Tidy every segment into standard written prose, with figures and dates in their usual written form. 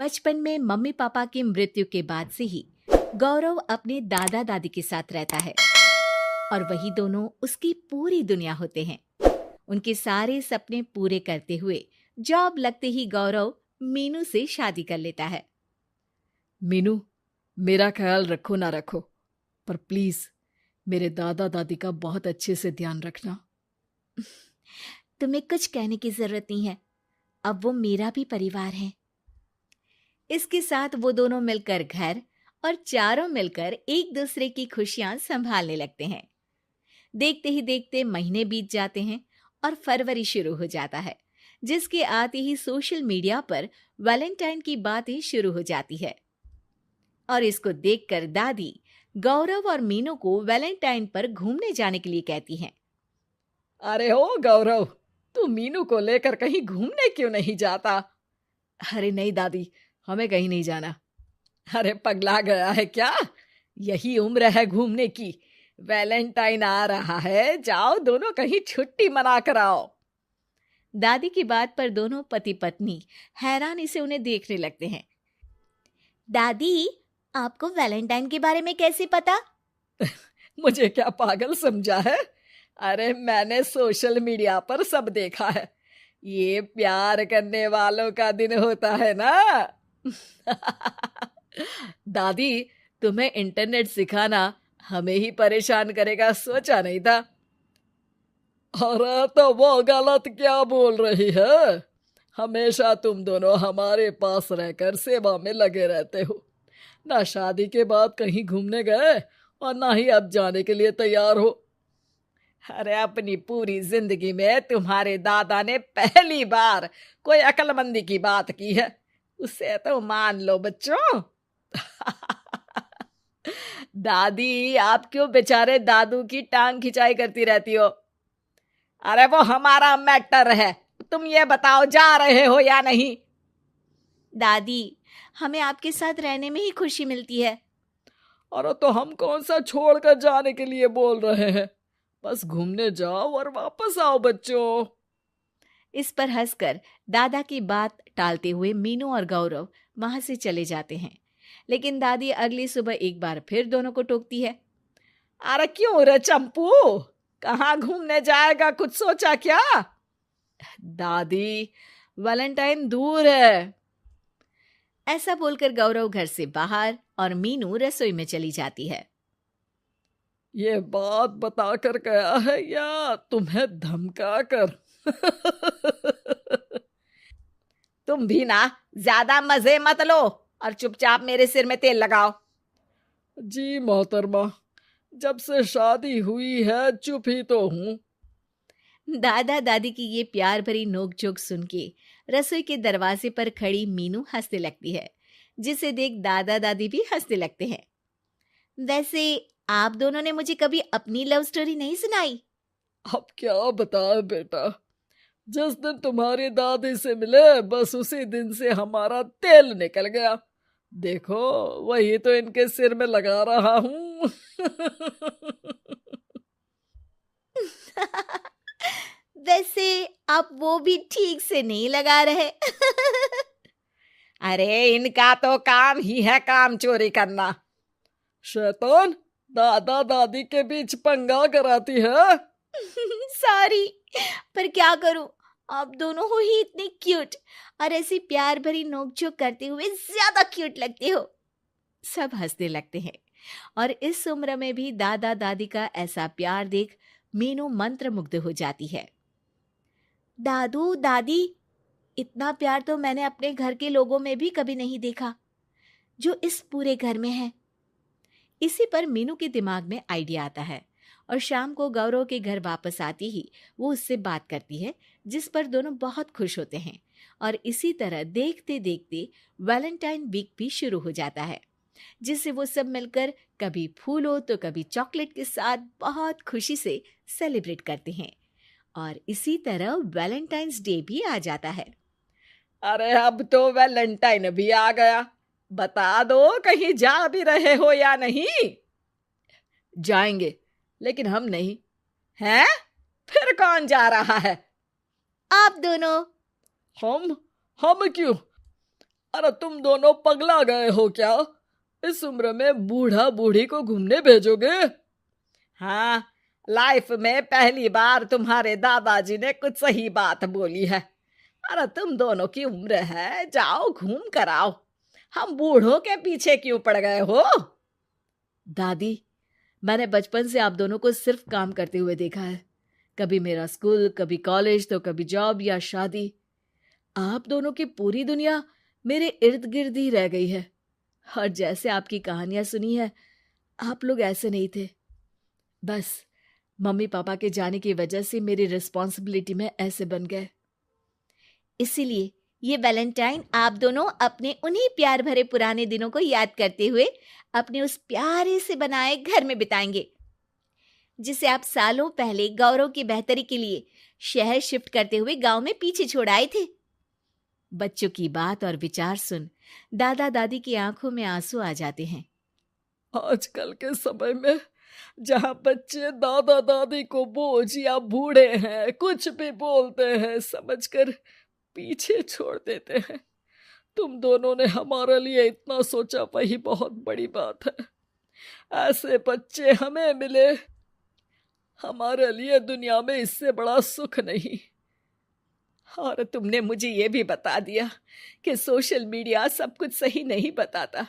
बचपन में mummy papa की मृत्यु के बाद से ही गौरव अपने दादा दादी के साथ रहता है और वही दोनों उसकी पूरी दुनिया होते हैं। उनके सारे सपने पूरे करते हुए जॉब लगते ही गौरव मीनू से शादी कर लेता है। मीनू, मेरा ख्याल रखो ना रखो, पर प्लीज मेरे दादा दादी का बहुत अच्छे से ध्यान रखना। तुम्हें कुछ कहने की जरूरत नहीं है, अब वो मेरा भी परिवार है। इसके साथ वो दोनों मिलकर घर और चारों मिलकर एक दूसरे की खुशियां संभालने लगते हैं। देखते ही देखते महीने बीत जाते हैं और फरवरी शुरू हो जाता है, जिसके आते ही सोशल मीडिया पर वैलेंटाइन की बातें शुरू हो जाती है। और इसको देखकर दादी गौरव और मीनू को वैलेंटाइन पर घूमने जाने के लिए कहती हैं। अरे ओ गौरव, तू मीनू को लेकर कहीं घूमने क्यों नहीं जाता? अरे नहीं दादी, हमें कहीं नहीं जाना। अरे पगला गया है क्या? यही उम्र है घूमने की। वैलेंटाइन आ रहा है, जाओ दोनों कहीं छुट्टी मना कर आओ। दादी की बात पर दोनों पति पत्नी हैरानी से उन्हें देखने लगते हैं। दादी, आपको वैलेंटाइन के बारे में कैसे पता? मुझे क्या पागल समझा है? अरे मैंने सोशल मीडिया पर सब देखा है। ये प्यार करने वालों का दिन होता है ना। दादी, तुम्हें इंटरनेट सिखाना हमें ही परेशान करेगा, सोचा नहीं था। अरे तो वो गलत क्या बोल रही है? हमेशा तुम दोनों हमारे पास रहकर सेवा में लगे रहते हो। ना शादी के बाद कहीं घूमने गए और ना ही अब जाने के लिए तैयार हो। अरे अपनी पूरी जिंदगी में तुम्हारे दादा ने पहली बार कोई अक्लमंदी की बात की है, उसे तो मान लो बच्चों। दादी, आप क्यों बेचारे दादू की टांग खिंचाई करती रहती हो? अरे वो हमारा मैटर है, तुम ये बताओ जा रहे हो या नहीं? दादी, हमें आपके साथ रहने में ही खुशी मिलती है। अरे तो हम कौन सा छोड़कर जाने के लिए बोल रहे हैं? बस घूमने जाओ और वापस आओ बच्चों। इस पर हंसकर दादा की बात टालते हुए मीनू और गौरव वहां से चले जाते हैं। लेकिन दादी अगली सुबह एक बार फिर दोनों को टोकती है। अरे क्यों रे चंपू, कहाँ घूमने जाएगा, कुछ सोचा क्या? दादी, वैलेंटाइन दूर है। ऐसा बोलकर गौरव घर से बाहर और मीनू रसोई में चली जाती है। ये बात बताकर गया है या तुम्हें धमका कर? तुम भी ना ज्यादा मजे मत लो और चुपचाप मेरे सिर में तेल लगाओ। जी मोहतरमा, जब से शादी हुई है चुप ही तो हूँ। दादा दादी की ये प्यार भरी नोकझोंक सुन के रसोई के दरवाजे पर खड़ी मीनू हंसने लगती है, जिसे देख दादा दादी भी हंसने लगते हैं। वैसे आप दोनों ने मुझे कभी अपनी लव स्टोरी नहीं सुनाई। अब क्या बताए बेटा, जिस दिन तुम्हारी दादी से मिले बस उसी दिन से हमारा तेल निकल गया। देखो वही तो इनके सिर में लगा रहा हूँ। वैसे आप वो भी ठीक से नहीं लगा रहे। अरे इनका तो काम ही है काम चोरी करना। शैतान, दादा दादी के बीच पंगा कराती है। सॉरी, पर क्या करूं, आप दोनों हो ही इतने क्यूट और ऐसी प्यार भरी नोकझोंक करते हुए ज्यादा क्यूट लगते हो। सब हंसने लगते हैं और इस उम्र में भी दादा दादी का ऐसा प्यार देख मीनू मंत्रमुग्ध हो जाती है। दादू दादी, इतना प्यार तो मैंने अपने घर के लोगों में भी कभी नहीं देखा जो इस पूरे घर में है। इसी पर मीनू के दिमाग में आइडिया आता है और शाम को गौरव के घर वापस आती ही वो उससे बात करती है, जिस पर दोनों बहुत खुश होते हैं। और इसी तरह देखते देखते वैलेंटाइन वीक भी शुरू हो जाता है, जिसे वो सब मिलकर कभी फूलों तो कभी चॉकलेट के साथ बहुत खुशी से सेलिब्रेट करते हैं। और इसी तरह वैलेंटाइंस डे भी आ जाता है। अरे अब तो वैलेंटाइन भी आ गया, बता दो कहीं जा भी रहे हो या नहीं? जाएंगे, लेकिन हम नहीं। हैं? फिर कौन जा रहा है? आप दोनों। हम क्यों? अरे तुम दोनों पगला गए हो क्या? इस उम्र में बूढ़ा बूढ़ी को घूमने भेजोगे? हाँ, लाइफ में पहली बार तुम्हारे दादाजी ने कुछ सही बात बोली है। अरे तुम दोनों की उम्र है, जाओ घूम कर आओ। हम बूढ़ों के पीछे क्यों पड़ गए हो? दादी, मैंने बचपन से आप दोनों को सिर्फ काम करते हुए देखा है। कभी मेरा स्कूल, कभी कॉलेज, तो कभी जॉब या शादी। आप दोनों की पूरी दुनिया मेरे इर्द गिर्द ही रह गई है। और जैसे आपकी कहानियां सुनी है, आप लोग ऐसे नहीं थे। बस मम्मी पापा के जाने की वजह से मेरी रिस्पॉन्सिबिलिटी में ऐसे बन गए। इसीलिए ये वैलेंटाइन आप दोनों अपने उन्हीं प्यार भरे पुराने दिनों को याद करते हुए अपने उस प्यारे से बनाए घर में बिताएंगे, जिसे आप सालों पहले गौरव की बेहतरी के लिए शहर शिफ्ट करते हुए गांव में पीछे छोड़ आए थे। बच्चों की बात और विचार सुन दादा दादी की आंखों में आंसू आ जाते हैं। आजकल के समय में जहाँ बच्चे दादा दादी को बोझ या बूढ़े हैं कुछ भी बोलते हैं समझकर पीछे छोड़ देते हैं, तुम दोनों ने हमारे लिए इतना सोचा, वही बहुत बड़ी बात है। ऐसे बच्चे हमें मिले, हमारे लिए दुनिया में इससे बड़ा सुख नहीं। और तुमने मुझे ये भी बता दिया कि सोशल मीडिया सब कुछ सही नहीं बताता।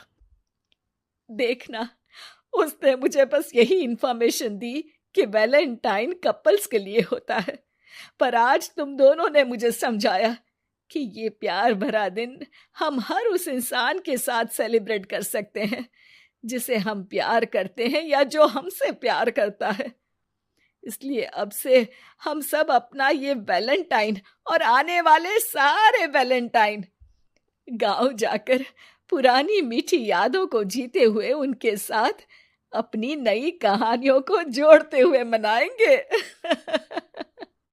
देखना, उसने मुझे बस यही इंफॉर्मेशन दी कि वैलेंटाइन कपल्स के लिए होता है, पर आज तुम दोनों ने मुझे समझाया कि ये प्यार भरा दिन हम हर उस इंसान के साथ सेलिब्रेट कर सकते हैं जिसे हम प्यार करते हैं या जो हमसे प्यार करता है। इसलिए अब से हम सब अपना ये वैलेंटाइन और आने वाले सारे वैलेंटाइन गांव जाकर पुरानी मीठी यादों को जीते हुए उनके साथ अपनी नई कहानियों को जोड़ते हुए मनाएंगे।